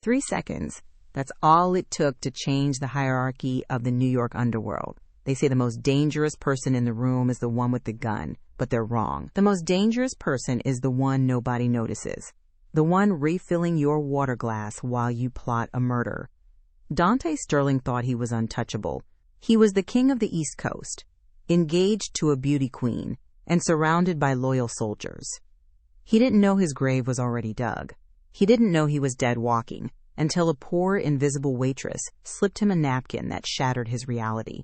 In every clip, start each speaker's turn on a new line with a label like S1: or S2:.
S1: 3 seconds. That's all it took to change the hierarchy of the New York underworld. They say the most dangerous person in the room is the one with the gun, but they're wrong. The most dangerous person is the one nobody notices. The one refilling your water glass while you plot a murder. Dante Sterling thought he was untouchable. He was the king of the East Coast, engaged to a beauty queen, and surrounded by loyal soldiers. He didn't know his grave was already dug. He didn't know he was dead walking, until a poor, invisible waitress slipped him a napkin that shattered his reality.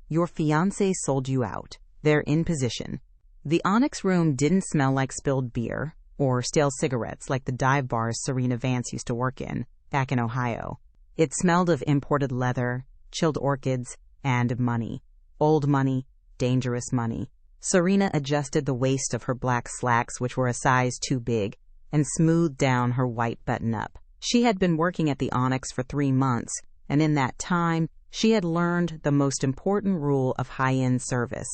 S1: Your fiancé sold you out. They're in position. The Onyx Room didn't smell like spilled beer or stale cigarettes like the dive bars Serena Vance used to work in back in Ohio. It smelled of imported leather, chilled orchids, and money. Old money, dangerous money. Serena adjusted the waist of her black slacks, which were a size too big, and smoothed down her white button-up. She had been working at the Onyx for 3 months, and in that time, she had learned the most important rule of high-end service: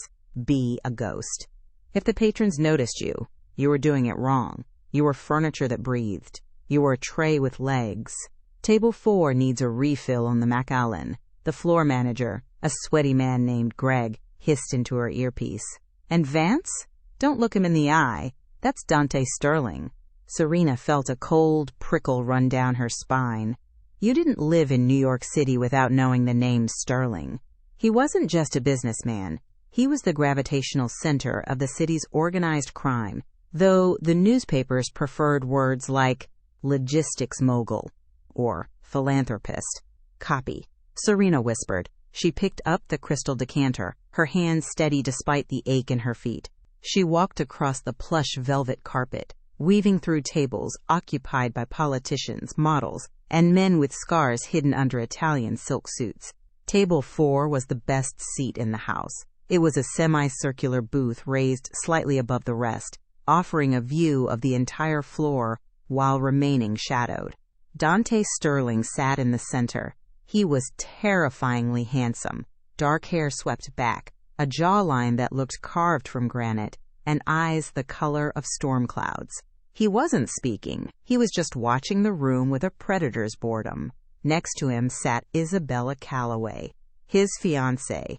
S1: be a ghost. If the patrons noticed you, you were doing it wrong. You were furniture that breathed. You were a tray with legs. Table 4 needs a refill on the Macallan. The floor manager, a sweaty man named Greg, hissed into her earpiece. And Vance? Don't look him in the eye. That's Dante Sterling. Serena felt a cold prickle run down her spine. You didn't live in New York City without knowing the name Sterling. He wasn't just a businessman. He was the gravitational center of the city's organized crime, though the newspapers preferred words like logistics mogul or philanthropist. Copy. Serena whispered. She picked up the crystal decanter, her hands steady despite the ache in her feet. She walked across the plush velvet carpet, weaving through tables occupied by politicians, models, and men with scars hidden under Italian silk suits. Table 4 was the best seat in the house. It was a semicircular booth raised slightly above the rest, offering a view of the entire floor while remaining shadowed. Dante Sterling sat in the center. He was terrifyingly handsome, dark hair swept back, a jawline that looked carved from granite, and eyes the color of storm clouds. He wasn't speaking. He was just watching the room with a predator's boredom. Next to him sat Isabella Calloway, his fiancée.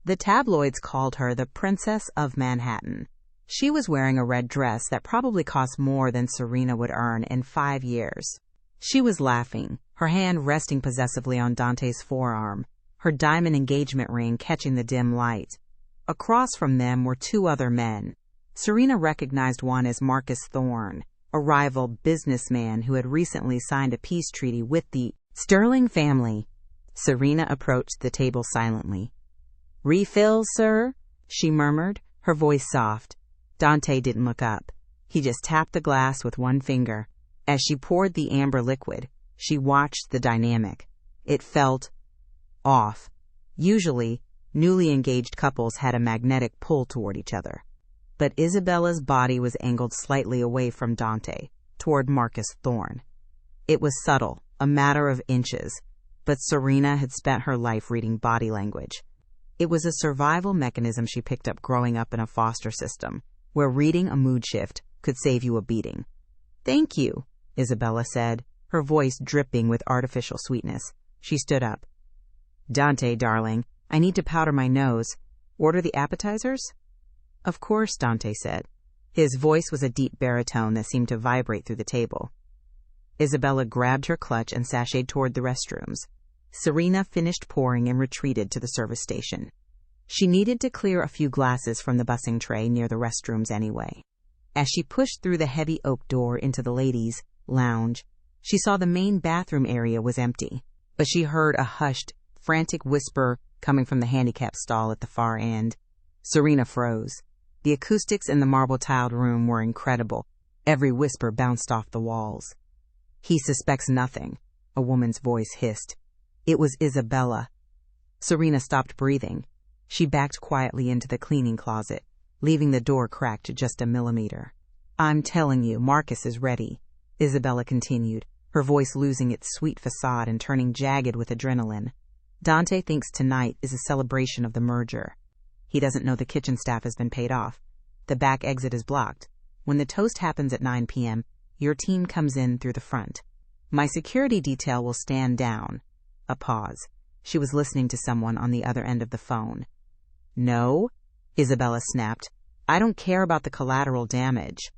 S1: The tabloids called her the Princess of Manhattan. She was wearing a red dress that probably cost more than Serena would earn in 5 years. She was laughing, her hand resting possessively on Dante's forearm, her diamond engagement ring catching the dim light. Across from them were 2 other men. Serena recognized one as Marcus Thorne, a rival businessman who had recently signed a peace treaty with the Sterling family. Serena approached the table silently. "Refills, sir?" she murmured, her voice soft. Dante didn't look up. He just tapped the glass with one finger. As she poured the amber liquid, she watched the dynamic. It felt off. Usually, newly engaged couples had a magnetic pull toward each other. But Isabella's body was angled slightly away from Dante, toward Marcus Thorne. It was subtle, a matter of inches, but Serena had spent her life reading body language. It was a survival mechanism she picked up growing up in a foster system, where reading a mood shift could save you a beating. "Thank you," Isabella said, her voice dripping with artificial sweetness. She stood up. "Dante, darling, I need to powder my nose. Order the appetizers?" "Of course," Dante said. His voice was a deep baritone that seemed to vibrate through the table. Isabella grabbed her clutch and sashayed toward the restrooms. Serena finished pouring and retreated to the service station. She needed to clear a few glasses from the busing tray near the restrooms anyway. As she pushed through the heavy oak door into the ladies' lounge, she saw the main bathroom area was empty, but she heard a hushed, frantic whisper coming from the handicap stall at the far end. Serena froze. The acoustics in the marble-tiled room were incredible. Every whisper bounced off the walls. "He suspects nothing," a woman's voice hissed. It was Isabella. Serena stopped breathing. She backed quietly into the cleaning closet, leaving the door cracked just a millimeter. "I'm telling you, Marcus is ready," Isabella continued, her voice losing its sweet facade and turning jagged with adrenaline. "Dante thinks tonight is a celebration of the merger. He doesn't know the kitchen staff has been paid off. The back exit is blocked. When the toast happens at 9 p.m., your team comes in through the front. My security detail will stand down. A pause. She was listening to someone on the other end of the phone. No, Isabella snapped. I don't care about the collateral damage.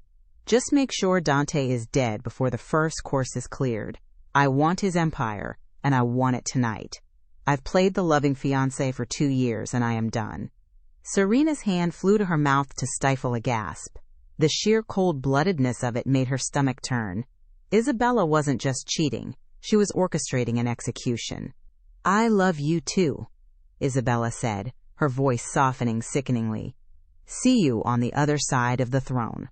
S1: Just make sure Dante is dead before the first course is cleared. I want his empire, and I want it tonight. I've played the loving fiancé for 2 years, and I am done. Serena's hand flew to her mouth to stifle a gasp. The sheer cold-bloodedness of it made her stomach turn. Isabella wasn't just cheating. She was orchestrating an execution. I love you too, Isabella said, her voice softening sickeningly. See you on the other side of the throne.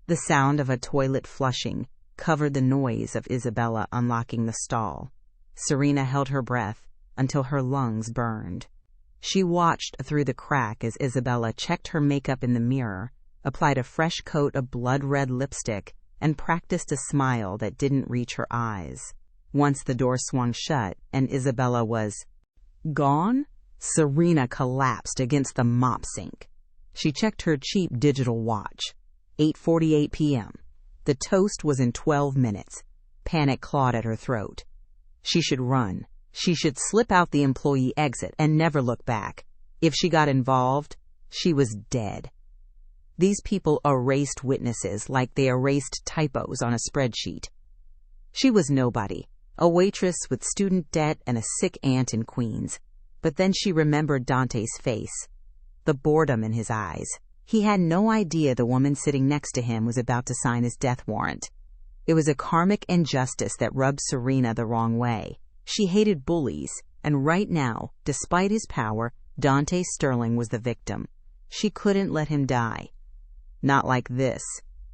S1: The sound of a toilet flushing covered the noise of Isabella unlocking the stall. Serena held her breath until her lungs burned. She watched through the crack as Isabella checked her makeup in the mirror, applied a fresh coat of blood-red lipstick, and practiced a smile that didn't reach her eyes. Once the door swung shut and Isabella was gone, Serena collapsed against the mop sink. She checked her cheap digital watch. 8:48 p.m. The toast was in 12 minutes. Panic clawed at her throat. She should run. She should slip out the employee exit and never look back. If she got involved, she was dead. These people erased witnesses like they erased typos on a spreadsheet. She was nobody, a waitress with student debt and a sick aunt in Queens. But then she remembered Dante's face, the boredom in his eyes. He had no idea the woman sitting next to him was about to sign his death warrant. It was a karmic injustice that rubbed Serena the wrong way. She hated bullies, and right now, despite his power, Dante Sterling was the victim. She couldn't let him die. Not like this.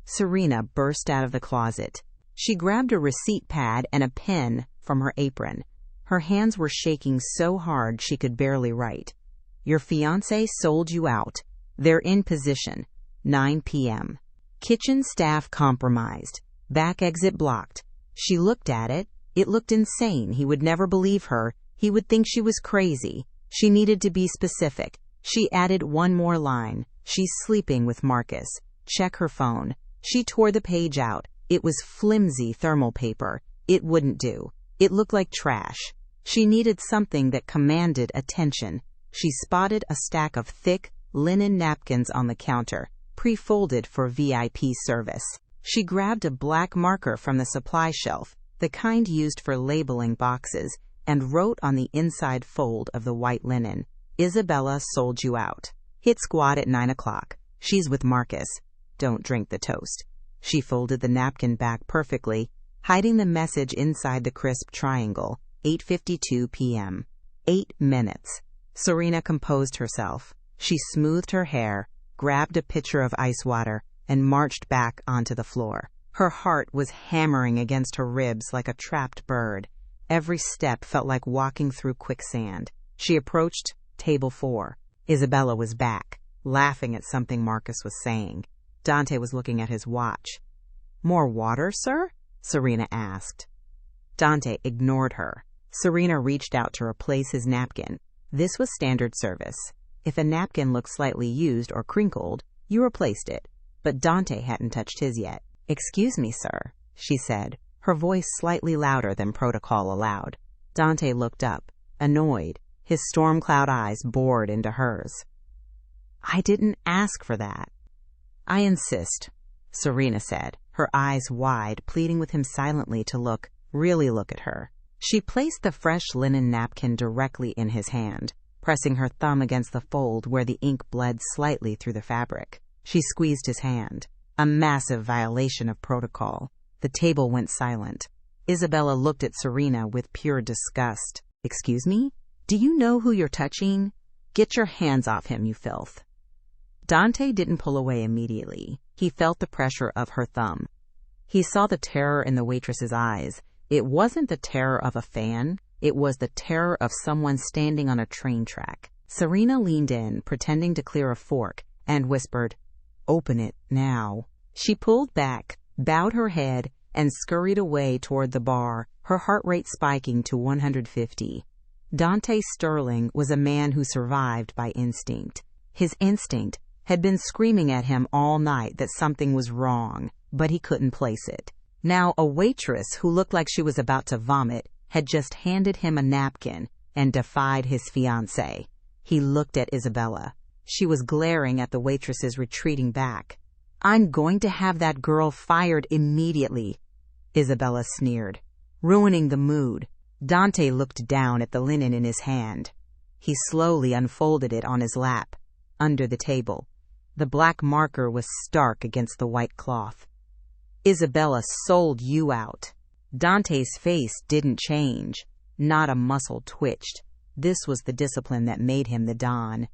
S1: Serena burst out of the closet. She grabbed a receipt pad and a pen from her apron. Her hands were shaking so hard she could barely write. Your fiancé sold you out. They're in position. 9 p.m. Kitchen staff compromised. Back exit blocked. She looked at it. It looked insane. He would never believe her. He would think she was crazy. She needed to be specific. She added one more line. She's sleeping with Marcus. Check her phone. She tore the page out. It was flimsy thermal paper. It wouldn't do. It looked like trash. She needed something that commanded attention. She spotted a stack of thick linen napkins on the counter, pre-folded for VIP service. She grabbed a black marker from the supply shelf, the kind used for labeling boxes, and wrote on the inside fold of the white linen, Isabella sold you out. Hit squad at 9 o'clock. She's with Marcus. Don't drink the toast. She folded the napkin back perfectly, hiding the message inside the crisp triangle. 8:52 p.m. 8 minutes. Serena composed herself. She smoothed her hair, grabbed a pitcher of ice water, and marched back onto the floor. Her heart was hammering against her ribs like a trapped bird. Every step felt like walking through quicksand. She approached table 4. Isabella was back, laughing at something Marcus was saying. Dante was looking at his watch. More water, sir? Serena asked. Dante ignored her. Serena reached out to replace his napkin. This was standard service. If a napkin looked slightly used or crinkled, you replaced it. But Dante hadn't touched his yet. Excuse me, sir, she said, her voice slightly louder than protocol allowed. Dante looked up, annoyed, his storm cloud eyes bored into hers. I didn't ask for that. I insist, Serena said, her eyes wide, pleading with him silently to really look at her. She placed the fresh linen napkin directly in his hand, pressing her thumb against the fold where the ink bled slightly through the fabric. She squeezed his hand. A massive violation of protocol. The table went silent. Isabella looked at Serena with pure disgust. Excuse me? Do you know who you're touching? Get your hands off him, you filth. Dante didn't pull away immediately. He felt the pressure of her thumb. He saw the terror in the waitress's eyes. It wasn't the terror of a fan. It was the terror of someone standing on a train track. Serena leaned in, pretending to clear a fork, and whispered, Open it now. She pulled back, bowed her head, and scurried away toward the bar, her heart rate spiking to 150. Dante Sterling was a man who survived by instinct. His instinct had been screaming at him all night that something was wrong, but he couldn't place it. Now a waitress who looked like she was about to vomit had just handed him a napkin and defied his fiancée. He looked at Isabella. She was glaring at the waitress's retreating back. "I'm going to have that girl fired immediately," Isabella sneered, ruining the mood. Dante looked down at the linen in his hand. He slowly unfolded it on his lap, under the table. The black marker was stark against the white cloth. "Isabella sold you out." Dante's face didn't change. Not a muscle twitched. This was the discipline that made him the Don.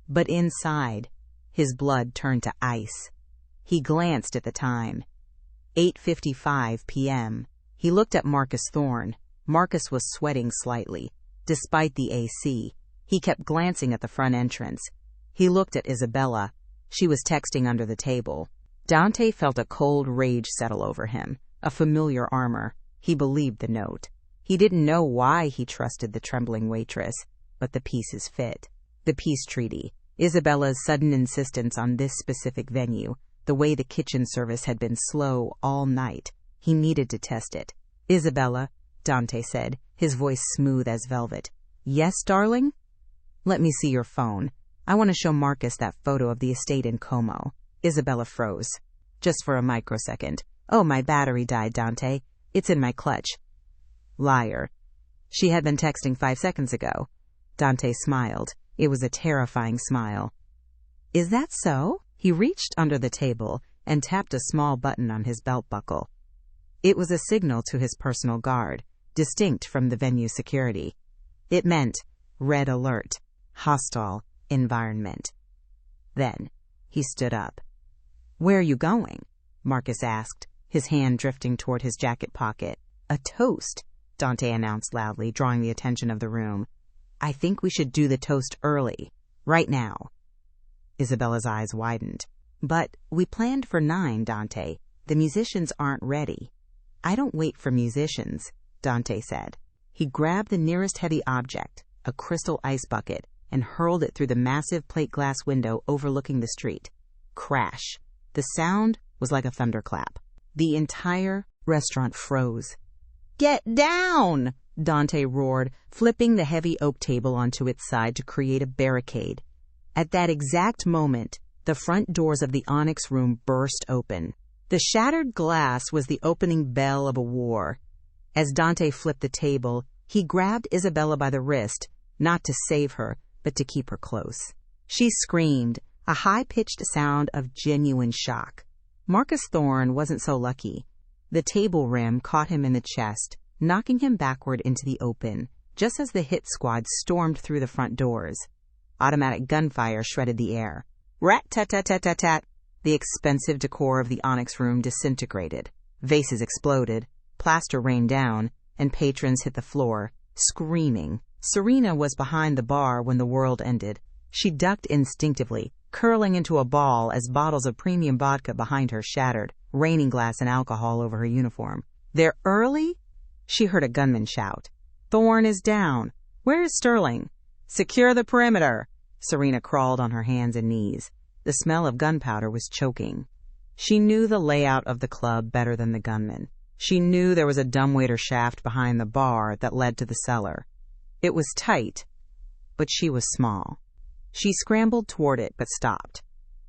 S1: But inside, his blood turned to ice. He glanced at the time. 8:55 p.m. He looked at Marcus Thorne. Marcus was sweating slightly. Despite the AC, he kept glancing at the front entrance. He looked at Isabella. She was texting under the table. Dante felt a cold rage settle over him, a familiar armor. He believed the note. He didn't know why he trusted the trembling waitress, but the pieces fit. The peace treaty, Isabella's sudden insistence on this specific venue, the way the kitchen service had been slow all night. He needed to test it. "Isabella," Dante said, his voice smooth as velvet. "Yes, darling?" "Let me see your phone. I want to show Marcus that photo of the estate in Como." Isabella froze, just for a microsecond. "Oh, my battery died, Dante. It's in my clutch." Liar. She had been texting 5 seconds ago. Dante smiled. It was a terrifying smile. "Is that so?" He reached under the table and tapped a small button on his belt buckle. It was a signal to his personal guard, distinct from the venue security. It meant red alert, hostile environment. Then he stood up. "Where are you going?" Marcus asked, his hand drifting toward his jacket pocket. "A toast," Dante announced loudly, drawing the attention of the room. "I think we should do the toast early, right now." Isabella's eyes widened. "But we planned for 9, Dante. The musicians aren't ready." "I don't wait for musicians," Dante said. He grabbed the nearest heavy object, a crystal ice bucket, and hurled it through the massive plate glass window overlooking the street. Crash. The sound was like a thunderclap. The entire restaurant froze. "Get down!" Dante roared, flipping the heavy oak table onto its side to create a barricade. At that exact moment, the front doors of the Onyx Room burst open. The shattered glass was the opening bell of a war. As Dante flipped the table, he grabbed Isabella by the wrist, not to save her, but to keep her close. She screamed, a high-pitched sound of genuine shock. Marcus Thorne wasn't so lucky. The table rim caught him in the chest, knocking him backward into the open, just as the hit squad stormed through the front doors. Automatic gunfire shredded the air. Rat-tat-tat-tat-tat-tat. The expensive decor of the Onyx Room disintegrated. Vases exploded, plaster rained down, and patrons hit the floor, screaming. Serena was behind the bar when the world ended. She ducked instinctively, curling into a ball as bottles of premium vodka behind her shattered, raining glass and alcohol over her uniform. "They're early?" She heard a gunman shout. "Thorne is down. Where is Sterling?" "Secure the perimeter." Serena crawled on her hands and knees. The smell of gunpowder was choking. She knew the layout of the club better than the gunman. She knew there was a dumbwaiter shaft behind the bar that led to the cellar. It was tight, but she was small. She scrambled toward it, but stopped.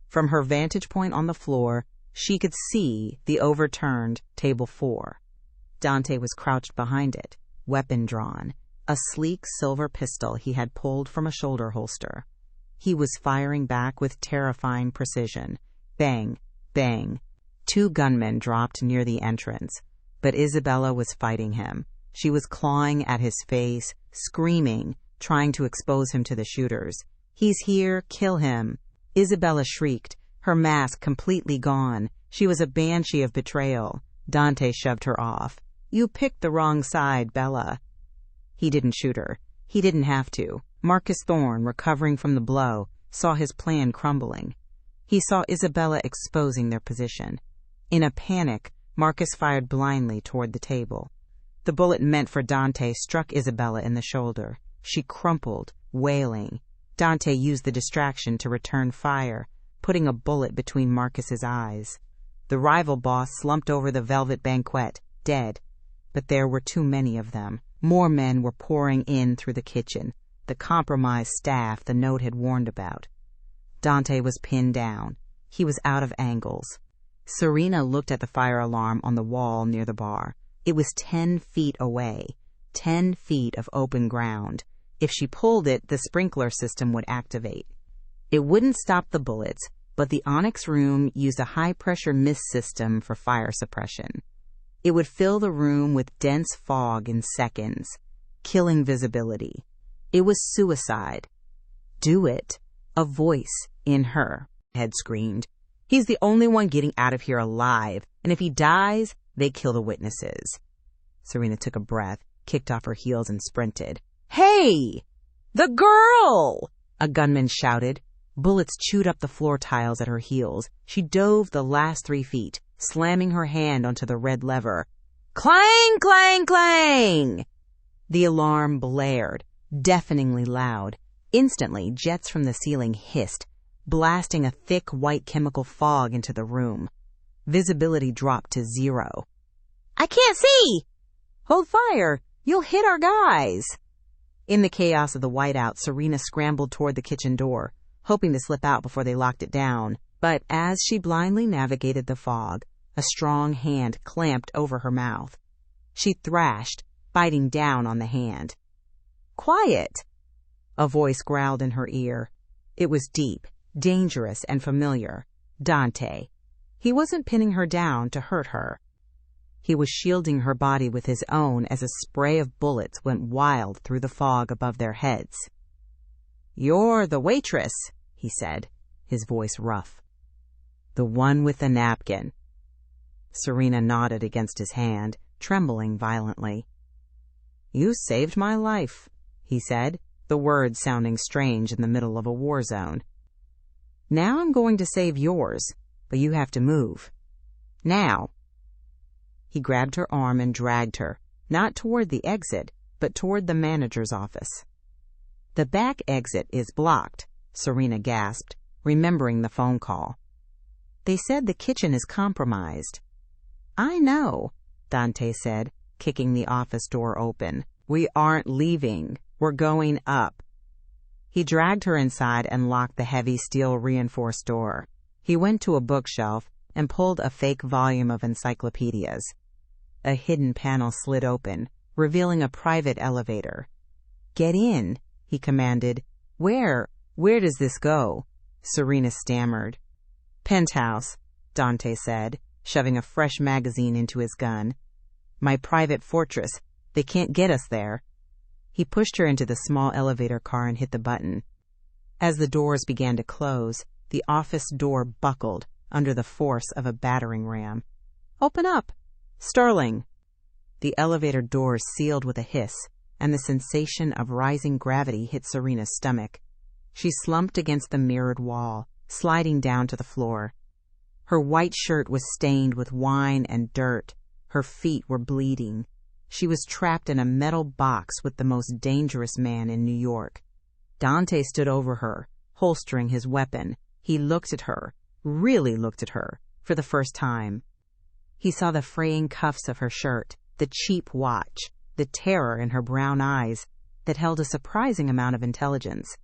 S1: From her vantage point on the floor, she could see the overturned table 4. Dante was crouched behind it, weapon drawn, a sleek silver pistol he had pulled from a shoulder holster. He was firing back with terrifying precision. Bang, bang. 2 gunmen dropped near the entrance, but Isabella was fighting him. She was clawing at his face, screaming, trying to expose him to the shooters. "He's here, kill him." Isabella shrieked, her mask completely gone. She was a banshee of betrayal. Dante shoved her off. "You picked the wrong side, Bella." He didn't shoot her. He didn't have to. Marcus Thorne, recovering from the blow, saw his plan crumbling. He saw Isabella exposing their position. In a panic, Marcus fired blindly toward the table. The bullet meant for Dante struck Isabella in the shoulder. She crumpled, wailing. Dante used the distraction to return fire, putting a bullet between Marcus's eyes. The rival boss slumped over the velvet banquette, dead. But there were too many of them. More men were pouring in through the kitchen, the compromised staff the note had warned about. Dante was pinned down. He was out of angles. Serena looked at the fire alarm on the wall near the bar. It was 10 feet away, 10 feet of open ground. If she pulled it, the sprinkler system would activate. It wouldn't stop the bullets, but the Onyx Room used a high-pressure mist system for fire suppression. It would fill the room with dense fog in seconds, killing visibility. It was suicide. Do it. A voice in her head screamed. He's the only one getting out of here alive, and if he dies, they kill the witnesses. Serena took a breath, kicked off her heels, and sprinted. Hey! The girl! A gunman shouted. Bullets chewed up the floor tiles at her heels. She dove the last 3 feet, slamming her hand onto the red lever. Clang, clang, clang! The alarm blared, deafeningly loud. Instantly, jets from the ceiling hissed, blasting a thick white chemical fog into the room. Visibility dropped to 0. I can't see! Hold fire! You'll hit our guys! In the chaos of the whiteout, Serena scrambled toward the kitchen door, hoping to slip out before they locked it down. But as she blindly navigated the fog, a strong hand clamped over her mouth. She thrashed, biting down on the hand. Quiet! A voice growled in her ear. It was deep, dangerous, and familiar. Dante. He wasn't pinning her down to hurt her. He was shielding her body with his own as a spray of bullets went wild through the fog above their heads. You're the waitress, he said, his voice rough. The one with the napkin. Serena nodded against his hand, trembling violently. You saved my life, he said, the words sounding strange in the middle of a war zone. Now I'm going to save yours, but you have to move. Now. He grabbed her arm and dragged her, not toward the exit, but toward the manager's office. The back exit is blocked, Serena gasped, remembering the phone call. They said the kitchen is compromised. I know, Dante said, kicking the office door open. We aren't leaving. We're going up. He dragged her inside and locked the heavy steel-reinforced door. He went to a bookshelf and pulled a fake volume of encyclopedias. A hidden panel slid open, revealing a private elevator. Get in, he commanded. Where does this go? Serena stammered. Penthouse, Dante said, shoving a fresh magazine into his gun. My private fortress. They can't get us there. He pushed her into the small elevator car and hit the button. As the doors began to close, the office door buckled under the force of a battering ram. Open up! Sterling! The elevator doors sealed with a hiss, and the sensation of rising gravity hit Serena's stomach. She slumped against the mirrored wall, sliding down to the floor. Her white shirt was stained with wine and dirt. Her feet were bleeding. She was trapped in a metal box with the most dangerous man in New York. Dante stood over her, holstering his weapon. He looked at her, really looked at her, for the first time. He saw the fraying cuffs of her shirt, the cheap watch, the terror in her brown eyes that held a surprising amount of intelligence.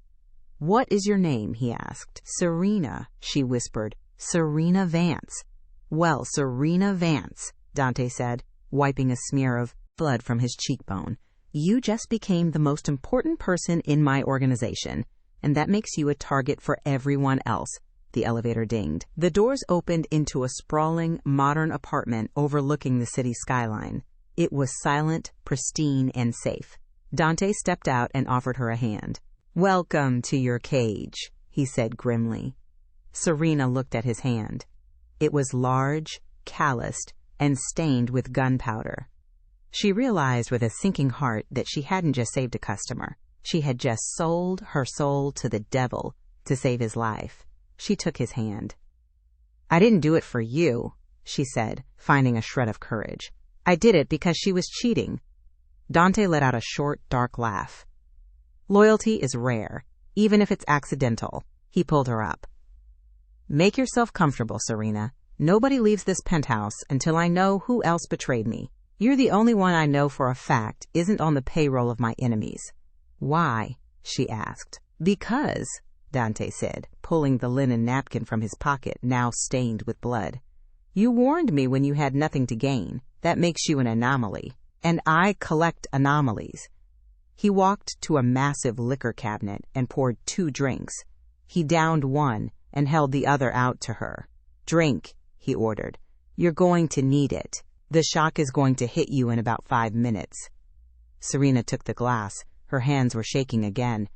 S1: What is your name? He asked. Serena, she whispered. Serena Vance. Well, Serena Vance, Dante said, wiping a smear of blood from his cheekbone. You just became the most important person in my organization, and that makes you a target for everyone else. The elevator dinged. The doors opened into a sprawling, modern apartment overlooking the city skyline. It was silent, pristine, and safe. Dante stepped out and offered her a hand. Welcome to your cage, he said grimly. Serena looked at his hand. It was large, calloused, and stained with gunpowder. She realized with a sinking heart that she hadn't just saved a customer. She had just sold her soul to the devil to save his life. She took his hand. I didn't do it for you, she said, finding a shred of courage. I did it because she was cheating. Dante let out a short, dark laugh. Loyalty is rare, even if it's accidental. He pulled her up. Make yourself comfortable, Serena. Nobody leaves this penthouse until I know who else betrayed me. You're the only one I know for a fact isn't on the payroll of my enemies." "Why?" she asked. "Because," Dante said, pulling the linen napkin from his pocket, now stained with blood. "You warned me when you had nothing to gain. That makes you an anomaly. And I collect anomalies." He walked to a massive liquor cabinet and poured 2 drinks. He downed one and held the other out to her. "Drink," he ordered. "You're going to need it. The shock is going to hit you in about 5 minutes." Serena took the glass. Her hands were shaking again.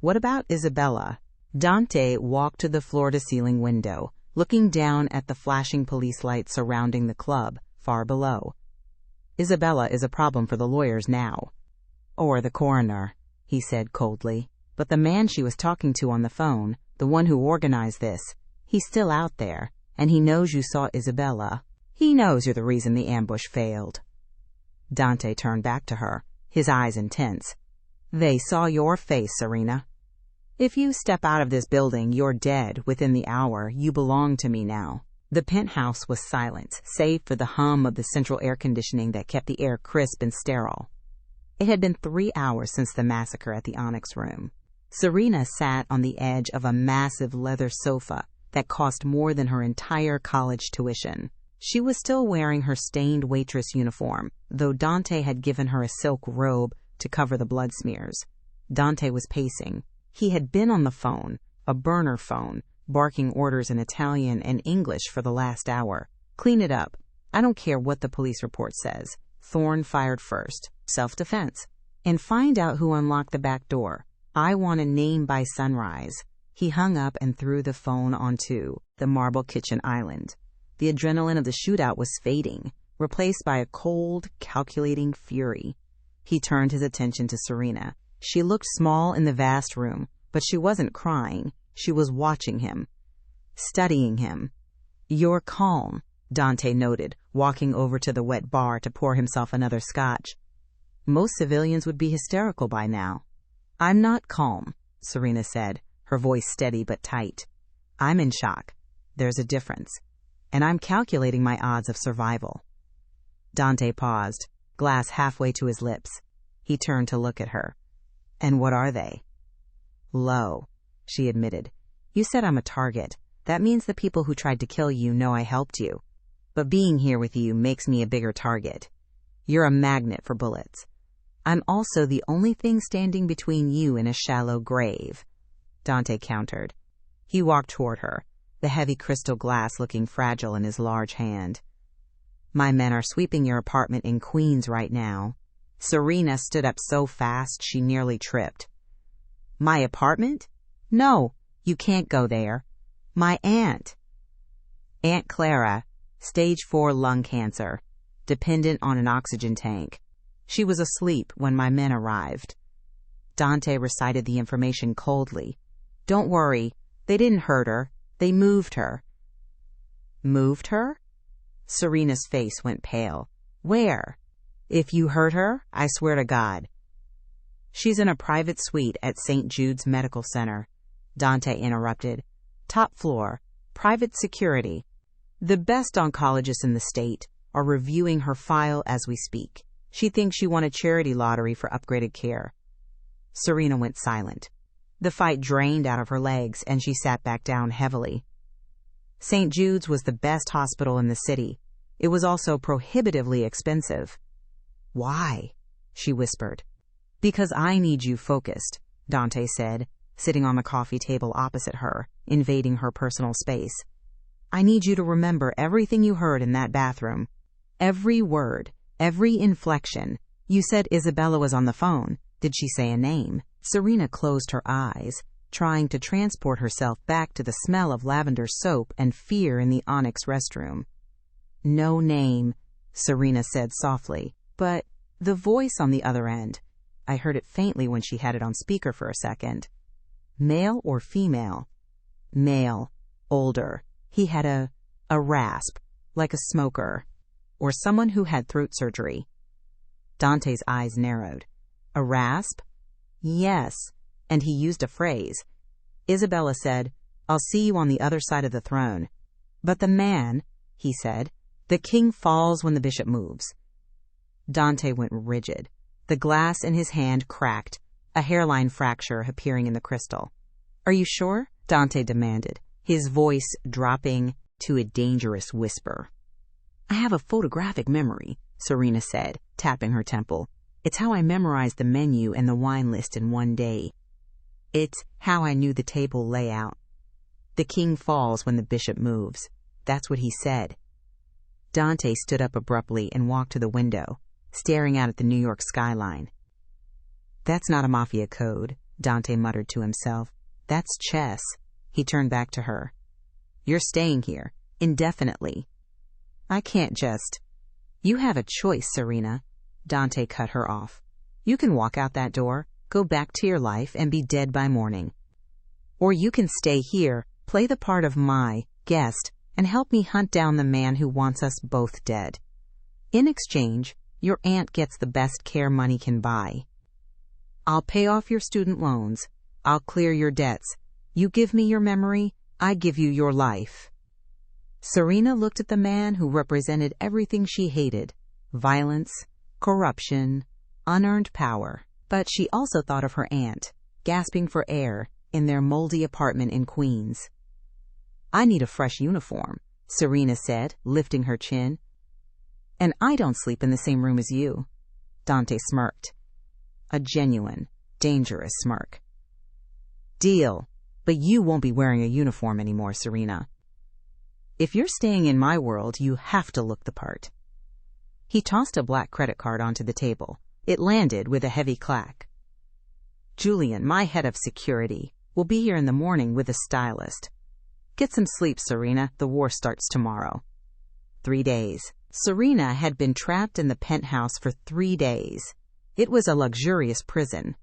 S1: "What about Isabella?" Dante walked to the floor-to-ceiling window, looking down at the flashing police lights surrounding the club, far below. "Isabella is a problem for the lawyers now." "Or the coroner," he said coldly. "But the man she was talking to on the phone, the one who organized this, he's still out there, and he knows you saw Isabella. He knows you're the reason the ambush failed." Dante turned back to her, his eyes intense. "They saw your face, Serena. If you step out of this building, you're dead within the hour. You belong to me now." The penthouse was silent, save for the hum of the central air conditioning that kept the air crisp and sterile. It had been 3 hours since the massacre at the Onyx Room. Serena sat on the edge of a massive leather sofa that cost more than her entire college tuition. She was still wearing her stained waitress uniform, though Dante had given her a silk robe to cover the blood smears. Dante was pacing. He had been on the phone, a burner phone, barking orders in Italian and English for the last hour. "Clean it up. I don't care what the police report says. Thorne fired first. Self-defense. And find out who unlocked the back door. I want a name by sunrise." He hung up and threw the phone onto the marble kitchen island. The adrenaline of the shootout was fading, replaced by a cold, calculating fury. He turned his attention to Serena. She looked small in the vast room, but she wasn't crying. She was watching him, studying him. "You're calm," Dante noted, walking over to the wet bar to pour himself another scotch. "Most civilians would be hysterical by now." "I'm not calm," Serena said, her voice steady but tight. "I'm in shock. There's a difference. And I'm calculating my odds of survival." Dante paused, glass halfway to his lips. He turned to look at her. "And what are they?" "Low," she admitted. "You said I'm a target. That means the people who tried to kill you know I helped you. But being here with you makes me a bigger target. You're a magnet for bullets. I'm also the only thing standing between you and a shallow grave," Dante countered. He walked toward her, the heavy crystal glass looking fragile in his large hand. "My men are sweeping your apartment in Queens right now." Serena stood up so fast she nearly tripped. "My apartment? No, you can't go there. My aunt." "Aunt Clara, stage 4 lung cancer, dependent on an oxygen tank. She was asleep when my men arrived." Dante recited the information coldly. "Don't worry, they didn't hurt her. They moved her." "Moved her?" Serena's face went pale. "Where?" "If you hurt her, I swear to God." "She's in a private suite at St. Jude's Medical Center," Dante interrupted. "Top floor, private security. The best oncologists in the state are reviewing her file as we speak. She thinks she won a charity lottery for upgraded care." Serena went silent. The fight drained out of her legs, and she sat back down heavily. St. Jude's was the best hospital in the city. It was also prohibitively expensive. "Why?" she whispered. "Because I need you focused," Dante said, sitting on the coffee table opposite her, invading her personal space. "I need you to remember everything you heard in that bathroom. Every word, every inflection. You said Isabella was on the phone. Did she say a name?" Serena closed her eyes, trying to transport herself back to the smell of lavender soap and fear in the Onyx restroom. "No name," Serena said softly, but the voice on the other end, I heard it faintly when she had it on speaker for a second. "Male or female?" "Male. Older. He had a rasp, like a smoker, or someone who had throat surgery." Dante's eyes narrowed. "A rasp?" "Yes." And he used a phrase. Isabella said, "I'll see you on the other side of the throne." But the man, he said. The king falls when the bishop moves. Dante went rigid. The glass in his hand cracked, a hairline fracture appearing in the crystal. Are you sure? Dante demanded, his voice dropping to a dangerous whisper. I have a photographic memory, Serena said, tapping her temple. It's how I memorized the menu and the wine list in one day. It's how I knew the table layout. The king falls when the bishop moves. That's what he said. Dante stood up abruptly and walked to the window, staring out at the New York skyline. That's not a Mafia code, Dante muttered to himself. That's chess. He turned back to her. You're staying here, indefinitely. I can't just... You have a choice, Serena. Dante cut her off. You can walk out that door, go back to your life, and be dead by morning. Or you can stay here, play the part of my guest, and help me hunt down the man who wants us both dead. In exchange, your aunt gets the best care money can buy. I'll pay off your student loans. I'll clear your debts. You give me your memory, I give you your life. Serena looked at the man who represented everything she hated: violence, corruption, unearned power. But she also thought of her aunt, gasping for air in their moldy apartment in Queens. I need a fresh uniform, Serena said, lifting her chin. And I don't sleep in the same room as you. Dante smirked. A genuine, dangerous smirk. Deal, but you won't be wearing a uniform anymore, Serena. If you're staying in my world, you have to look the part. He tossed a black credit card onto the table. It landed with a heavy clack. Julian, my head of security, will be here in the morning with a stylist. Get some sleep, Serena. The war starts tomorrow. 3 days. Serena had been trapped in the penthouse for 3 days. It was a luxurious prison.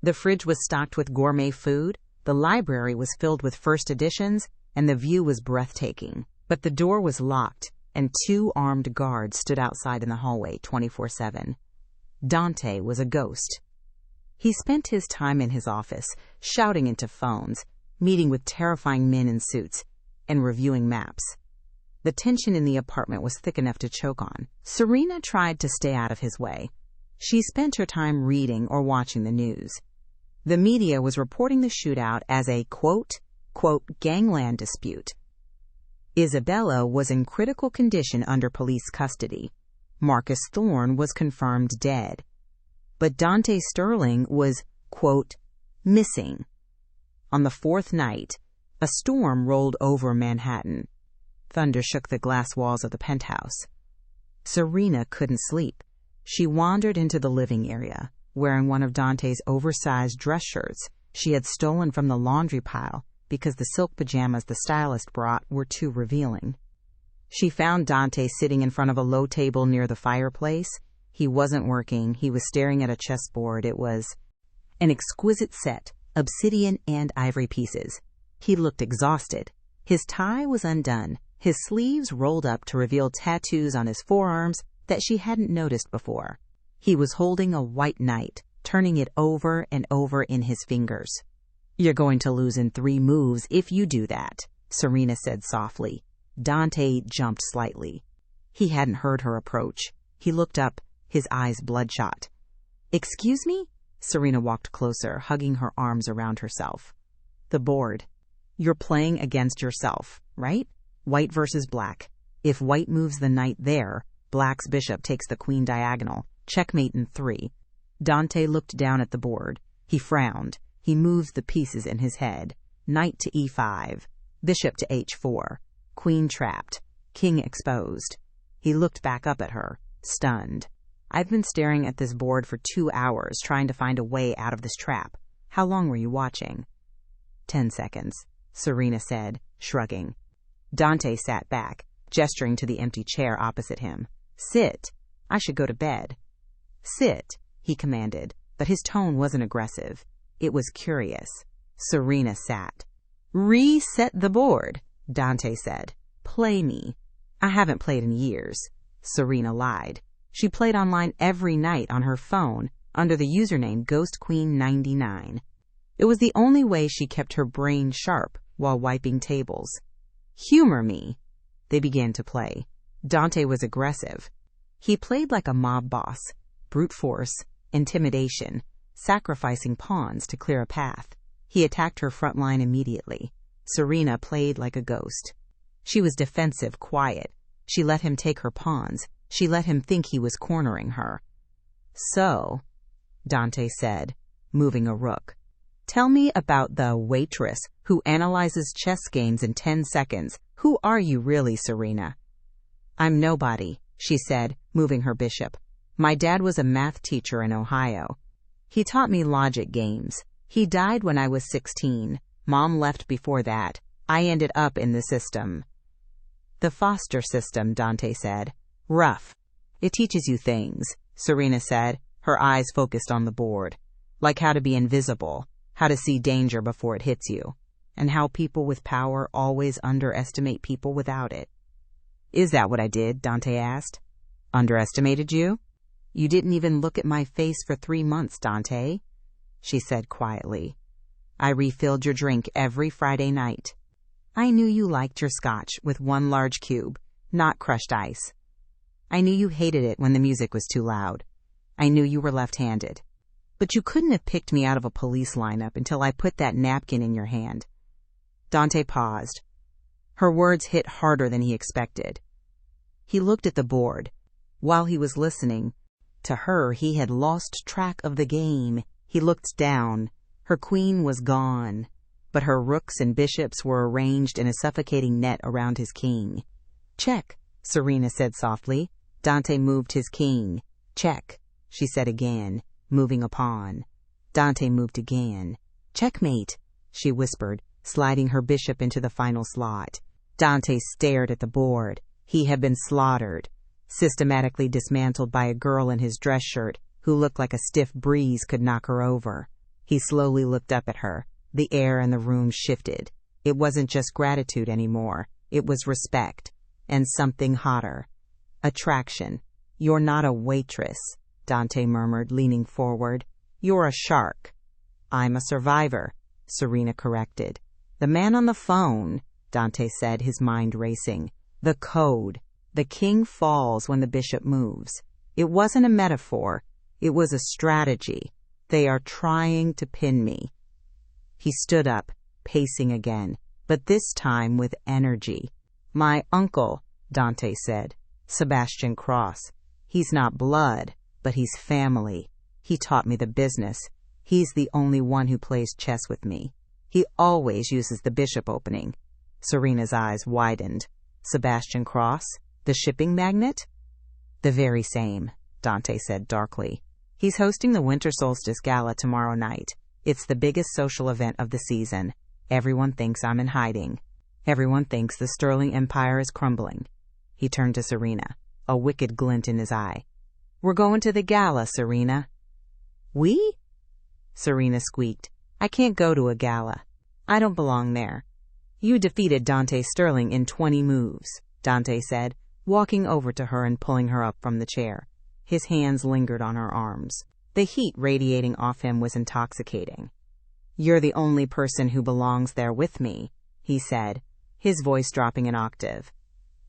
S1: The fridge was stocked with gourmet food, the library was filled with first editions, and the view was breathtaking. But the door was locked, and 2 armed guards stood outside in the hallway 24/7. Dante was a ghost. He spent his time in his office, shouting into phones, meeting with terrifying men in suits, and reviewing maps. The tension in the apartment was thick enough to choke on. Serena tried to stay out of his way. She spent her time reading or watching the news. The media was reporting the shootout as a, quote, gangland dispute. Isabella was in critical condition under police custody. Marcus Thorne was confirmed dead. But Dante Sterling was, quote, missing. On the 4th night, a storm rolled over Manhattan. Thunder shook the glass walls of the penthouse. Serena couldn't sleep. She wandered into the living area, wearing one of Dante's oversized dress shirts she had stolen from the laundry pile because the silk pajamas the stylist brought were too revealing. She found Dante sitting in front of a low table near the fireplace. He wasn't working. He was staring at a chessboard. It was an exquisite set, obsidian and ivory pieces. He looked exhausted. His tie was undone, his sleeves rolled up to reveal tattoos on his forearms that she hadn't noticed before. He was holding a white knight, turning it over and over in his fingers. You're going to lose in 3 moves if you do that, Serena said softly. Dante jumped slightly. He hadn't heard her approach. He looked up, his eyes bloodshot. Excuse me? Serena walked closer, hugging her arms around herself. The board. You're playing against yourself, right? White versus black. If white moves the knight there, black's bishop takes the queen diagonal. Checkmate in 3. Dante looked down at the board. He frowned. He moved the pieces in his head. Knight to e5. Bishop to h4. Queen trapped. King exposed. He looked back up at her, stunned. I've been staring at this board for 2 hours, trying to find a way out of this trap. How long were you watching? 10 seconds, Serena said, shrugging. Dante sat back, gesturing to the empty chair opposite him. Sit. I should go to bed. Sit, he commanded, but his tone wasn't aggressive. It was curious. Serena sat. Reset the board, Dante said. Play me. I haven't played in years. Serena lied. She played online every night on her phone under the username GhostQueen99. It was the only way she kept her brain sharp while wiping tables. Humor me. They began to play. Dante was aggressive. He played like a mob boss, brute force, intimidation, sacrificing pawns to clear a path. He attacked her front line immediately. Serena played like a ghost. She was defensive, quiet. She let him take her pawns. She let him think he was cornering her. "So," Dante said, moving a rook, "tell me about the waitress who analyzes chess games in 10 seconds. Who are you really, Serena?" "I'm nobody," she said, moving her bishop. "My dad was a math teacher in Ohio. He taught me logic games. He died when I was 16. Mom left before that. I ended up in the system." "The foster system," Dante said. "Rough. It teaches you things," Serena said, her eyes focused on the board. "Like how to be invisible, how to see danger before it hits you, and how people with power always underestimate people without it." "Is that what I did?" Dante asked. "Underestimated you?" "You didn't even look at my face for 3 months, Dante," she said quietly. "I refilled your drink every Friday night. I knew you liked your scotch with 1 large cube, not crushed ice. I knew you hated it when the music was too loud. I knew you were left-handed. But you couldn't have picked me out of a police lineup until I put that napkin in your hand." Dante paused. Her words hit harder than he expected. He looked at the board. While he was listening, to her he had lost track of the game. He looked down. Her queen was gone, but her rooks and bishops were arranged in a suffocating net around his king. "Check," Serena said softly. Dante moved his king. "Check," she said again, moving a pawn. Dante moved again. "Checkmate," she whispered, sliding her bishop into the final slot. Dante stared at the board. He had been slaughtered, systematically dismantled by a girl in his dress shirt who looked like a stiff breeze could knock her over. He slowly looked up at her. The air in the room shifted. It wasn't just gratitude anymore. It was respect. And something hotter. Attraction. "You're not a waitress," Dante murmured, leaning forward. "You're a shark." "I'm a survivor," Serena corrected. "The man on the phone," Dante said, his mind racing. "The code. The king falls when the bishop moves. It wasn't a metaphor. It was a strategy. They are trying to pin me." He stood up, pacing again, but this time with energy. "My uncle," Dante said, "Sebastian Cross. He's not blood, but he's family. He taught me the business. He's the only one who plays chess with me. He always uses the bishop opening." Serena's eyes widened. "Sebastian Cross? The shipping magnate?" "The very same," Dante said darkly. "He's hosting the Winter Solstice Gala tomorrow night. It's the biggest social event of the season. Everyone thinks I'm in hiding. Everyone thinks the Sterling Empire is crumbling." He turned to Serena, a wicked glint in his eye. "We're going to the gala, Serena." "We?" Serena squeaked. "I can't go to a gala. I don't belong there." "You defeated Dante Sterling in 20 moves, Dante said, walking over to her and pulling her up from the chair. His hands lingered on her arms. The heat radiating off him was intoxicating. "You're the only person who belongs there with me," he said, his voice dropping an octave.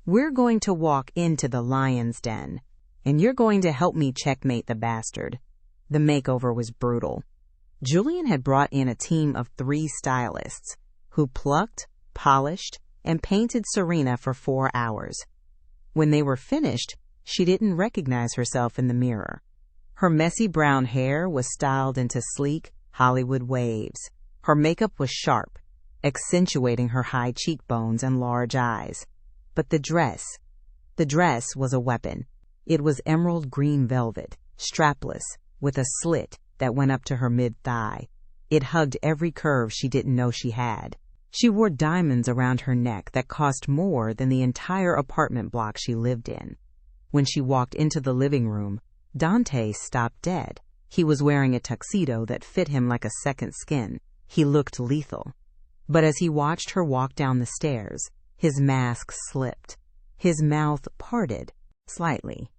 S1: "We're going to walk into the lion's den, and you're going to help me checkmate the bastard." The makeover was brutal. Julian had brought in a team of 3 stylists who plucked, polished, and painted Serena for 4 hours. When they were finished, she didn't recognize herself in the mirror. Her messy brown hair was styled into sleek Hollywood waves. Her makeup was sharp, accentuating her high cheekbones and large eyes. But the dress was a weapon. It was emerald green velvet, strapless, with a slit that went up to her mid-thigh. It hugged every curve she didn't know she had. She wore diamonds around her neck that cost more than the entire apartment block she lived in. When she walked into the living room, Dante stopped dead. He was wearing a tuxedo that fit him like a second skin. He looked lethal. But as he watched her walk down the stairs, his mask slipped. His mouth parted slightly.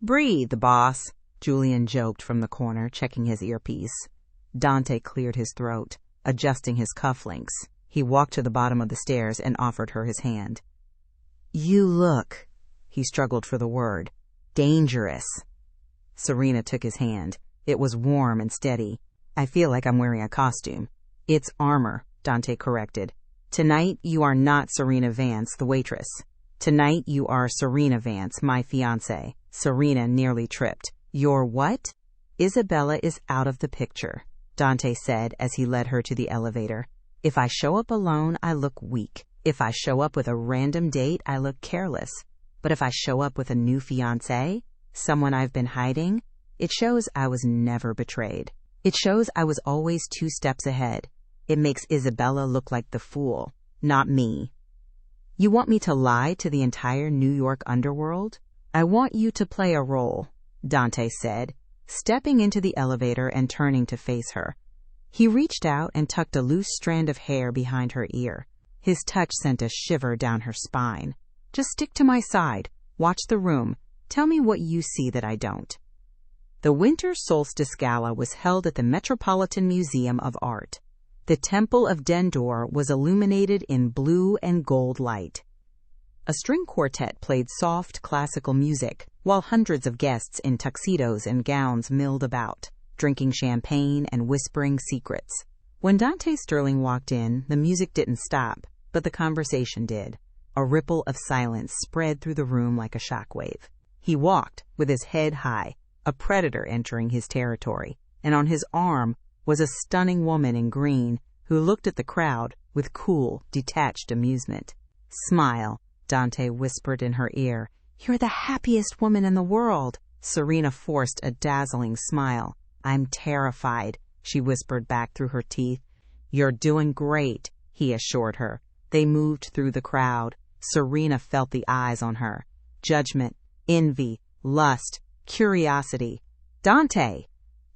S1: "Breathe, boss," Julian joked from the corner, checking his earpiece. Dante cleared his throat, adjusting his cufflinks. He walked to the bottom of the stairs and offered her his hand. You look, he struggled for the word, dangerous. Serena took his hand. It was warm and steady. I feel like I'm wearing a costume. It's armor, Dante corrected. Tonight you are not Serena Vance, the waitress. Tonight you are Serena Vance, my fiancée. Serena nearly tripped. Your what? Isabella is out of the picture, Dante said as he led her to the elevator. If I show up alone, I look weak. If I show up with a random date, I look careless. But if I show up with a new fiancé, someone I've been hiding, it shows I was never betrayed. It shows I was always 2 steps ahead. It makes Isabella look like the fool, not me. You want me to lie to the entire New York underworld? I want you to play a role, Dante said, stepping into the elevator and turning to face her. He reached out and tucked a loose strand of hair behind her ear. His touch sent a shiver down her spine. Just stick to my side. Watch the room. Tell me what you see that I don't. The Winter Solstice Gala was held at the Metropolitan Museum of Art. The Temple of Dendor was illuminated in blue and gold light. A string quartet played soft classical music, while hundreds of guests in tuxedos and gowns milled about, drinking champagne and whispering secrets. When Dante Sterling walked in, the music didn't stop, but the conversation did. A ripple of silence spread through the room like a shockwave. He walked with his head high, a predator entering his territory, and on his arm was a stunning woman in green who looked at the crowd with cool, detached amusement. Smile, Dante whispered in her ear. You're the happiest woman in the world. Serena forced a dazzling smile. I'm terrified, she whispered back through her teeth. You're doing great, he assured her. They moved through the crowd. Serena felt the eyes on her. Judgment, envy, lust, curiosity. Dante!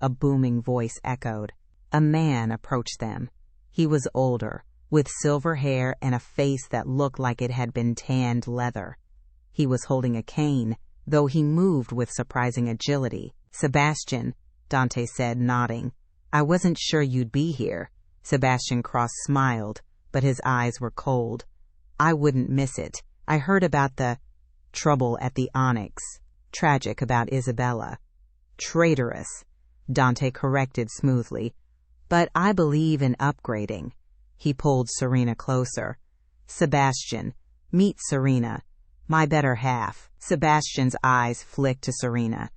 S1: A booming voice echoed. A man approached them. He was older, with silver hair and a face that looked like it had been tanned leather. He was holding a cane, though he moved with surprising agility. Sebastian, Dante said, nodding. I wasn't sure you'd be here. Sebastian Cross smiled, but his eyes were cold. I wouldn't miss it. I heard about the trouble at the Onyx. Tragic about Isabella. Traitorous, Dante corrected smoothly. But I believe in upgrading. He pulled Serena closer. Sebastian, meet Serena, my better half. Sebastian's eyes flicked to Serena.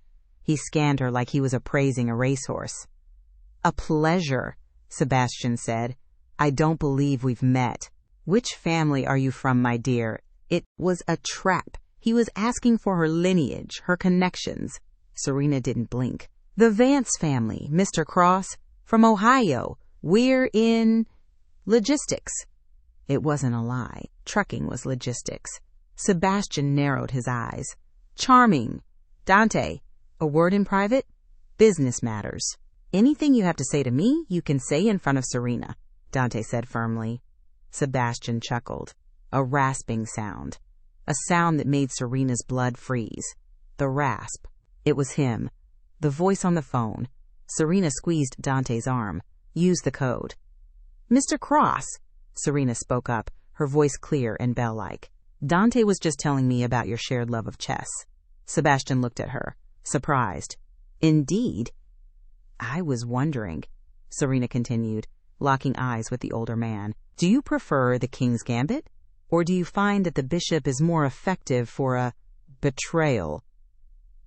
S1: He scanned her like he was appraising a racehorse. A pleasure, Sebastian said. I don't believe we've met. Which family are you from, my dear? It was a trap. He was asking for her lineage, her connections. Serena didn't blink. The Vance family, Mr. Cross, from Ohio. We're in logistics. It wasn't a lie. Trucking was logistics. Sebastian narrowed his eyes. Charming. Dante, a word in private? Business matters. Anything you have to say to me, you can say in front of Serena, Dante said firmly. Sebastian chuckled. A rasping sound. A sound that made Serena's blood freeze. The rasp. It was him. The voice on the phone. Serena squeezed Dante's arm. Use the code. Mr. Cross, Serena spoke up, her voice clear and bell-like. Dante was just telling me about your shared love of chess. Sebastian looked at her, surprised. Indeed? I was wondering, Serena continued, locking eyes with the older man. Do you prefer the King's Gambit? Or do you find that the bishop is more effective for a betrayal?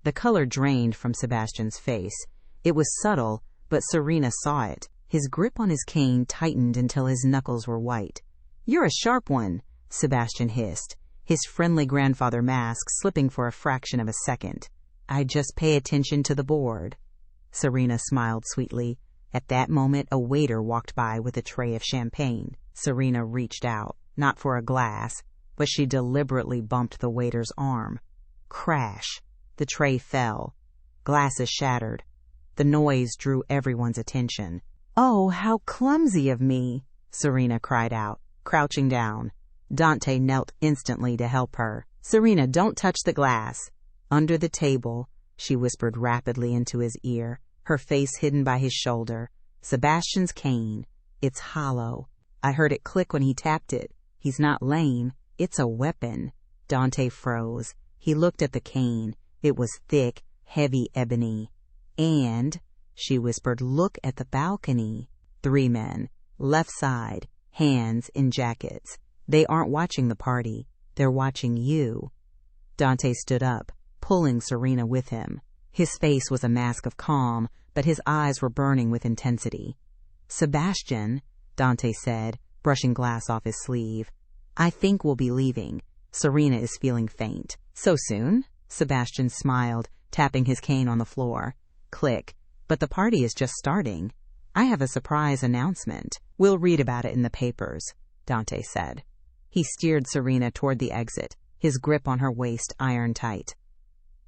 S1: The color drained from Sebastian's face. It was subtle, but Serena saw it. His grip on his cane tightened until his knuckles were white. You're a sharp one, Sebastian hissed, his friendly grandfather mask slipping for a fraction of a second. I just pay attention to the board. Serena smiled sweetly. At that moment, a waiter walked by with a tray of champagne. Serena reached out, not for a glass, but she deliberately bumped the waiter's arm. Crash. The tray fell. Glasses shattered. The noise drew everyone's attention. Oh, how clumsy of me, Serena cried out, crouching down. Dante knelt instantly to help her. Serena, don't touch the glass. Under the table, she whispered rapidly into his ear, her face hidden by his shoulder. Sebastian's cane. It's hollow. I heard it click when he tapped it. He's not lame. It's a weapon. Dante froze. He looked at the cane. It was thick, heavy ebony. "And," she whispered, "look at the balcony." 3 men, left side, hands in jackets. "They aren't watching the party. They're watching you." Dante stood up, pulling Serena with him. His face was a mask of calm, but his eyes were burning with intensity. "Sebastian," Dante said, brushing glass off his sleeve, "I think we'll be leaving. Serena is feeling faint." "So soon?" Sebastian smiled, tapping his cane on the floor. Click. "But the party is just starting. I have a surprise announcement." "We'll read about it in the papers," Dante said. He steered Serena toward the exit, his grip on her waist iron tight.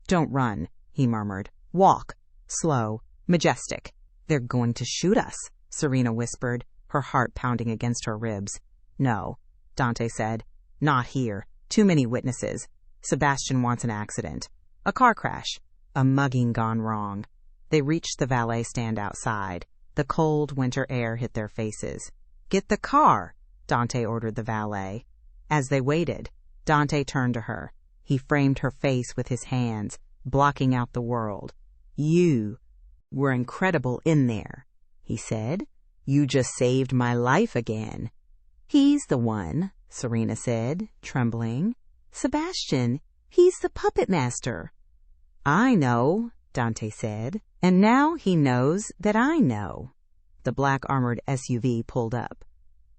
S1: "Don't run," he murmured. "Walk. Slow. Majestic." "They're going to shoot us," Serena whispered, her heart pounding against her ribs. "No," Dante said. "Not here. Too many witnesses. Sebastian wants an accident. A car crash. A mugging gone wrong." They reached the valet stand outside. The cold winter air hit their faces. "Get the car," Dante ordered the valet. As they waited, Dante turned to her. He framed her face with his hands, blocking out the world. "You were incredible in there," he said. "You just saved my life again." "He's the one," Serena said, trembling. "Sebastian, he's the puppet master." "I know," Dante said, "and now he knows that I know." The black armored SUV pulled up.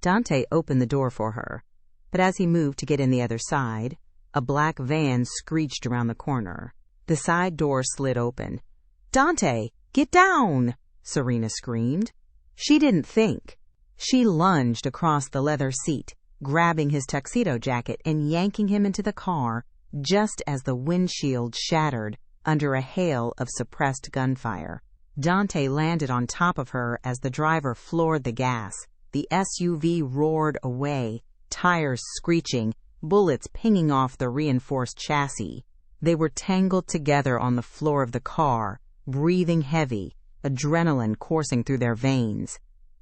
S1: Dante opened the door for her, but as he moved to get in the other side, a black van screeched around the corner. The side door slid open. "Dante, get down!" Serena screamed. She didn't think. She lunged across the leather seat, grabbing his tuxedo jacket and yanking him into the car just as the windshield shattered under a hail of suppressed gunfire. Dante landed on top of her as the driver floored the gas. The SUV roared away, tires screeching, bullets pinging off the reinforced chassis. They were tangled together on the floor of the car, breathing heavy, adrenaline coursing through their veins.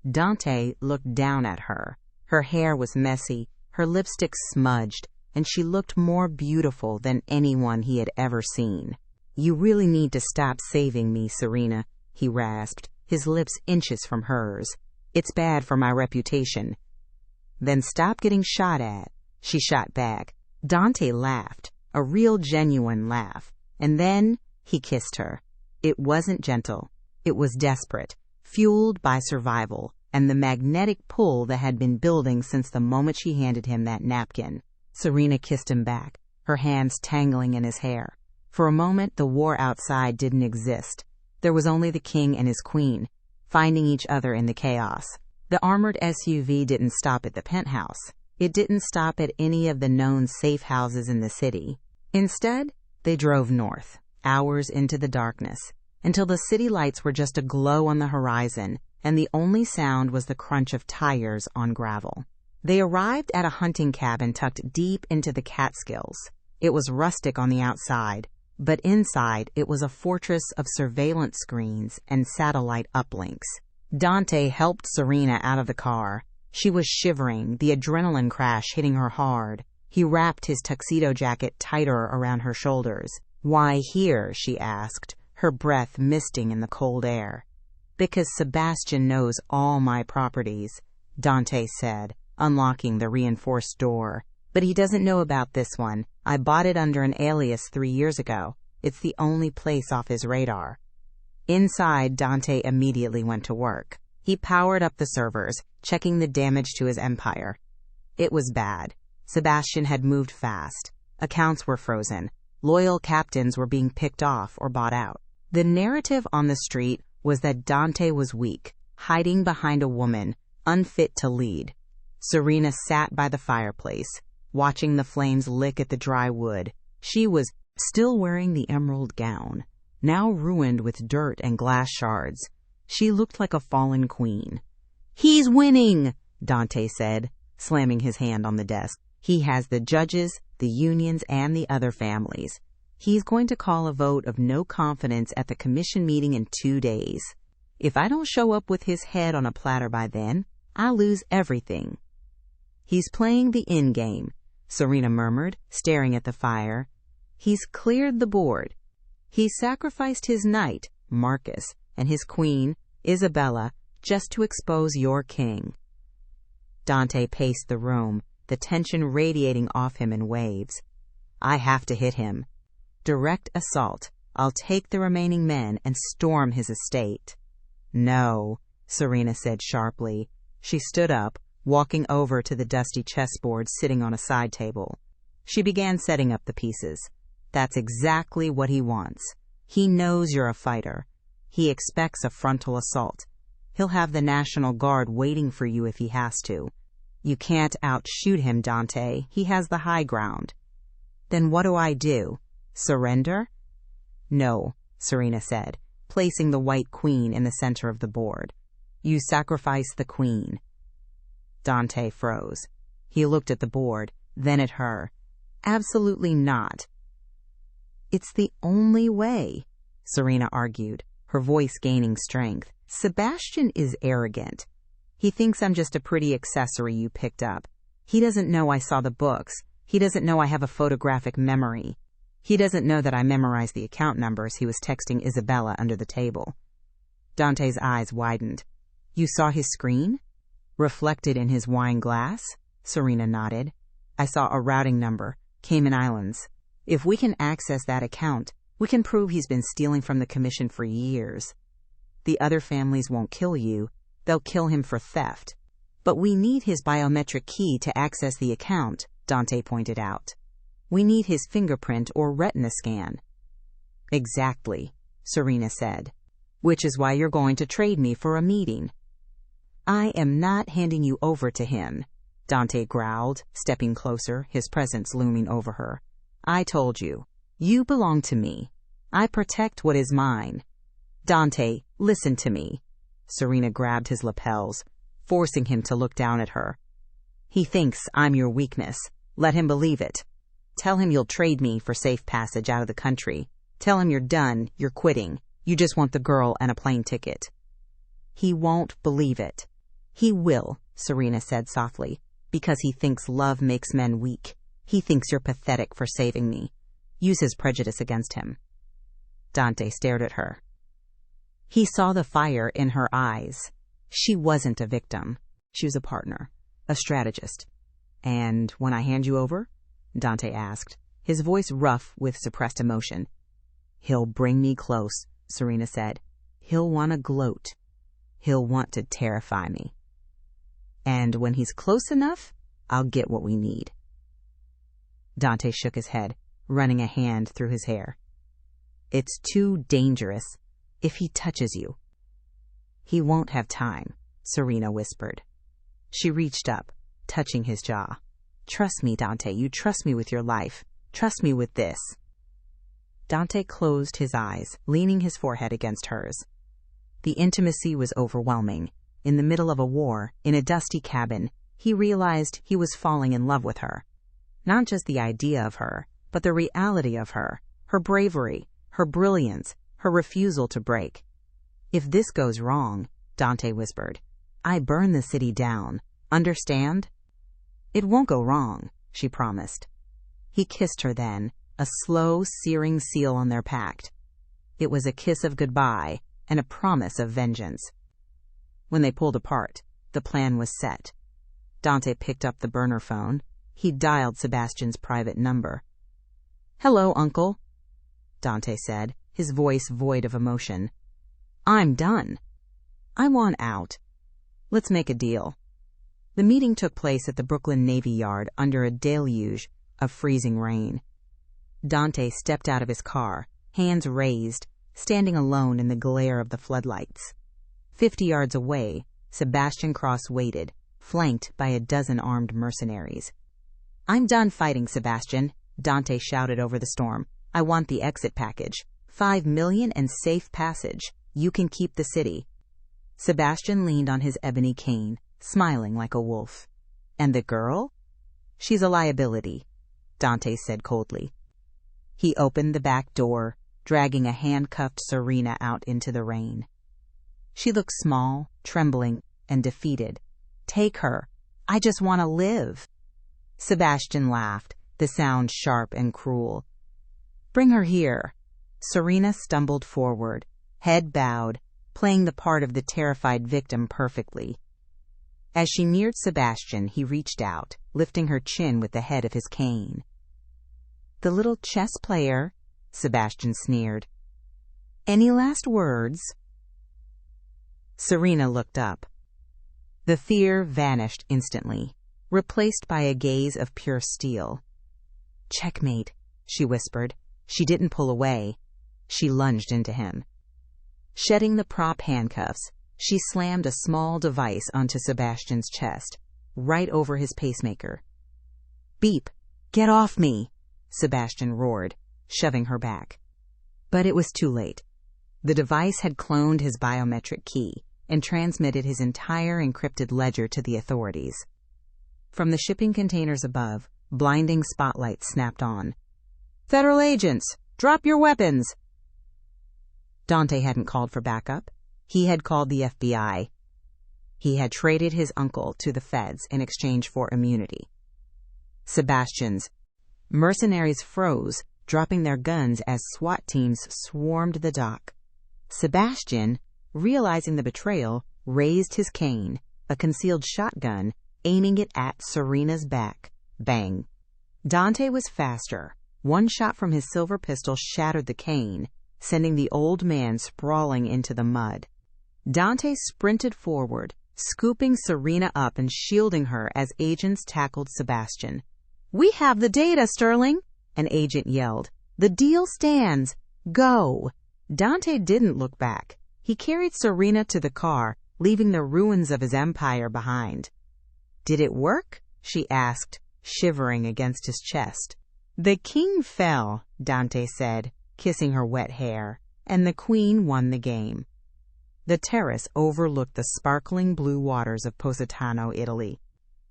S1: Dante looked down at her. Her hair was messy, her lipstick smudged, and she looked more beautiful than anyone he had ever seen. "You really need to stop saving me, Serena," he rasped, his lips inches from hers. "It's bad for my reputation." "Then stop getting shot at," she shot back. Dante laughed, a real genuine laugh, and then he kissed her. It wasn't gentle. It was desperate, fueled by survival and the magnetic pull that had been building since the moment she handed him that napkin. Serena kissed him back, her hands tangling in his hair. For a moment, the war outside didn't exist. There was only the king and his queen, finding each other in the chaos. The armored SUV didn't stop at the penthouse. It didn't stop at any of the known safe houses in the city. Instead, they drove north, hours into the darkness, until the city lights were just a glow on the horizon, and the only sound was the crunch of tires on gravel. They arrived at a hunting cabin tucked deep into the Catskills. It was rustic on the outside, but inside it was a fortress of surveillance screens and satellite uplinks. Dante helped Serena out of the car. She was shivering, the adrenaline crash hitting her hard. He wrapped his tuxedo jacket tighter around her shoulders. "Why here?" she asked, her breath misting in the cold air. "Because Sebastian knows all my properties," Dante said, unlocking the reinforced door. "But he doesn't know about this one. I bought it under an alias 3 years ago. It's the only place off his radar." Inside, Dante immediately went to work. He powered up the servers, checking the damage to his empire. It was bad. Sebastian had moved fast. Accounts were frozen. Loyal captains were being picked off or bought out. The narrative on the street was that Dante was weak, hiding behind a woman, unfit to lead. Serena sat by the fireplace, watching the flames lick at the dry wood. She was still wearing the emerald gown, now ruined with dirt and glass shards. She looked like a fallen queen. "He's winning," Dante said, slamming his hand on the desk. "He has the judges, the unions, and the other families. He's going to call a vote of no confidence at the commission meeting in 2 days. If I don't show up with his head on a platter by then, I'll lose everything." "He's playing the end game," Serena murmured, staring at the fire. He's cleared the board. He sacrificed his knight, Marcus, and his queen, Isabella, just to expose your king. Dante paced the room, the tension radiating off him in waves. I have to hit him. Direct assault. I'll take the remaining men and storm his estate. No, Serena said sharply. She stood up, walking over to the dusty chessboard sitting on a side table. She began setting up the pieces. That's exactly what he wants. He knows you're a fighter. He expects a frontal assault. He'll have the National Guard waiting for you if he has to. You can't outshoot him, Dante. He has the high ground. Then what do? Surrender? No, Serena said, placing the white queen in the center of the board. You sacrifice the queen. Dante froze. He looked at the board, then at her. Absolutely not. It's the only way, Serena argued, her voice gaining strength. Sebastian is arrogant. He thinks I'm just a pretty accessory you picked up. He doesn't know I saw the books. He doesn't know I have a photographic memory. He doesn't know that I memorized the account numbers he was texting Isabella under the table. Dante's eyes widened. You saw his screen? Reflected in his wine glass? Serena nodded. I saw a routing number, Cayman Islands. If we can access that account, we can prove he's been stealing from the commission for years. The other families won't kill you. They'll kill him for theft. But we need his biometric key to access the account, Dante pointed out. We need his fingerprint or retina scan. Exactly, Serena said. Which is why you're going to trade me for a meeting. I am not handing you over to him, Dante growled, stepping closer, his presence looming over her. I told you. You belong to me. I protect what is mine. Dante, listen to me. Serena grabbed his lapels, forcing him to look down at her. He thinks I'm your weakness. Let him believe it. Tell him you'll trade me for safe passage out of the country. Tell him you're done, you're quitting. You just want the girl and a plane ticket. He won't believe it. He will, Serena said softly, because he thinks love makes men weak. He thinks you're pathetic for saving me. Use his prejudice against him. Dante stared at her. He saw the fire in her eyes. She wasn't a victim. She was a partner, a strategist. And when I hand you over? Dante asked, his voice rough with suppressed emotion. He'll bring me close, Serena said. He'll want to gloat. He'll want to terrify me. And when he's close enough, I'll get what we need. Dante shook his head, running a hand through his hair. It's too dangerous. If he touches you. He won't have time, Serena whispered. She reached up, touching his jaw. Trust me, Dante. You trust me with your life. Trust me with this. Dante closed his eyes, leaning his forehead against hers. The intimacy was overwhelming. In the middle of a war, in a dusty cabin, he realized he was falling in love with her. Not just the idea of her, but the reality of her, her bravery, her brilliance, her refusal to break. If this goes wrong, Dante whispered, I burn the city down. Understand? It won't go wrong, she promised. He kissed her then, a slow, searing seal on their pact. It was a kiss of goodbye and a promise of vengeance. When they pulled apart, the plan was set. Dante picked up the burner phone. He dialed Sebastian's private number. Hello, Uncle, Dante said, his voice void of emotion. I'm done. I want out. Let's make a deal. The meeting took place at the Brooklyn Navy Yard under a deluge of freezing rain. Dante stepped out of his car, hands raised, standing alone in the glare of the floodlights. 50 yards away, Sebastian Cross waited, flanked by a dozen armed mercenaries. I'm done fighting, Sebastian, Dante shouted over the storm. I want the exit package. 5 million and safe passage. You can keep the city. Sebastian leaned on his ebony cane, smiling like a wolf. And the girl? She's a liability, Dante said coldly. He opened the back door, dragging a handcuffed Serena out into the rain. She looked small, trembling, and defeated. Take her. I just want to live. Sebastian laughed, the sound sharp and cruel. Bring her here. Serena stumbled forward, head bowed, playing the part of the terrified victim perfectly. As she neared Sebastian, he reached out, lifting her chin with the head of his cane. The little chess player, Sebastian sneered. Any last words? Serena looked up. The fear vanished instantly, replaced by a gaze of pure steel. Checkmate, she whispered. She didn't pull away. She lunged into him. Shedding the prop handcuffs, she slammed a small device onto Sebastian's chest, right over his pacemaker. Beep! Get off me! Sebastian roared, shoving her back. But it was too late. The device had cloned his biometric key and transmitted his entire encrypted ledger to the authorities. From the shipping containers above, blinding spotlights snapped on. Federal agents! Drop your weapons! Dante hadn't called for backup. He had called the FBI. He had traded his uncle to the feds in exchange for immunity. Sebastian's mercenaries froze, dropping their guns as SWAT teams swarmed the dock. Sebastian, realizing the betrayal, raised his cane, a concealed shotgun, aiming it at Serena's back. Bang. Dante was faster. One shot from his silver pistol shattered the cane, sending the old man sprawling into the mud. Dante sprinted forward, scooping Serena up and shielding her as agents tackled Sebastian. We have the data, Sterling, an agent yelled. The deal stands. Go. Dante didn't look back. He carried Serena to the car, leaving the ruins of his empire behind. Did it work? She asked, shivering against his chest. The king fell, Dante said, kissing her wet hair, and the queen won the game. The terrace overlooked the sparkling blue waters of Positano, Italy.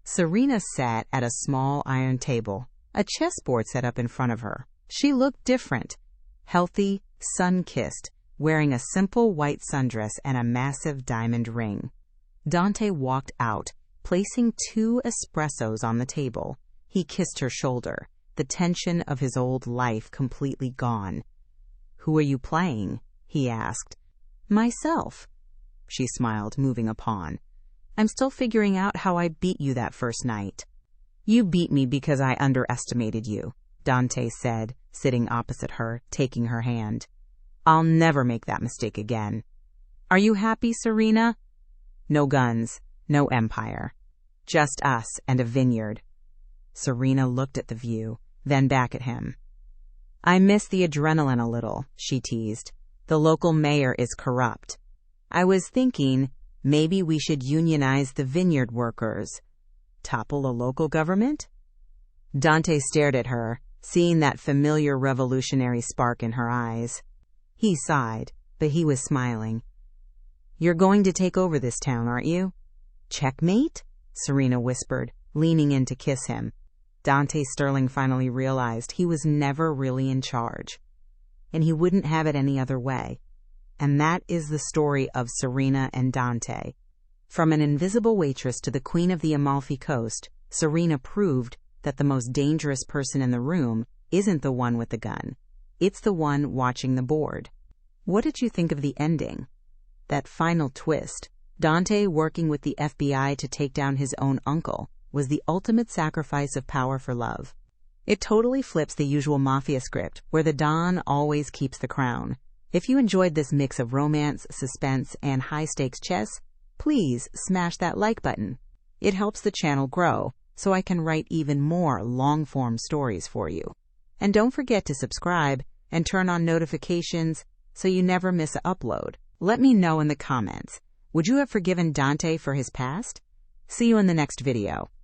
S1: Serena sat at a small iron table, a chessboard set up in front of her. She looked different, healthy, sun-kissed, wearing a simple white sundress and a massive diamond ring. Dante walked out, placing 2 espressos on the table. He kissed her shoulder, the tension of his old life completely gone. Who are you playing? He asked. Myself. She smiled, moving a pawn. I'm still figuring out how I beat you that first night. You beat me because I underestimated you, Dante said, sitting opposite her, taking her hand. I'll never make that mistake again. Are you happy, Serena? No guns, no empire. Just us and a vineyard. Serena looked at the view, then back at him. I miss the adrenaline a little, she teased. The local mayor is corrupt. I was thinking maybe we should unionize the vineyard workers. Topple a local government? Dante stared at her, seeing that familiar revolutionary spark in her eyes. He sighed, but he was smiling. You're going to take over this town, aren't you? Checkmate? Serena whispered, leaning in to kiss him. Dante Sterling finally realized he was never really in charge, and he wouldn't have it any other way. And that is the story of Serena and Dante. From an invisible waitress to the queen of the Amalfi Coast, Serena proved that the most dangerous person in the room isn't the one with the gun. It's the one watching the board. What did you think of the ending? That final twist, Dante working with the FBI to take down his own uncle, was the ultimate sacrifice of power for love. It totally flips the usual Mafia script, where the Don always keeps the crown. If you enjoyed this mix of romance, suspense, and high-stakes chess, please smash that like button. It helps the channel grow, so I can write even more long-form stories for you. And don't forget to subscribe and turn on notifications so you never miss an upload. Let me know in the comments. Would you have forgiven Dante for his past? See you in the next video.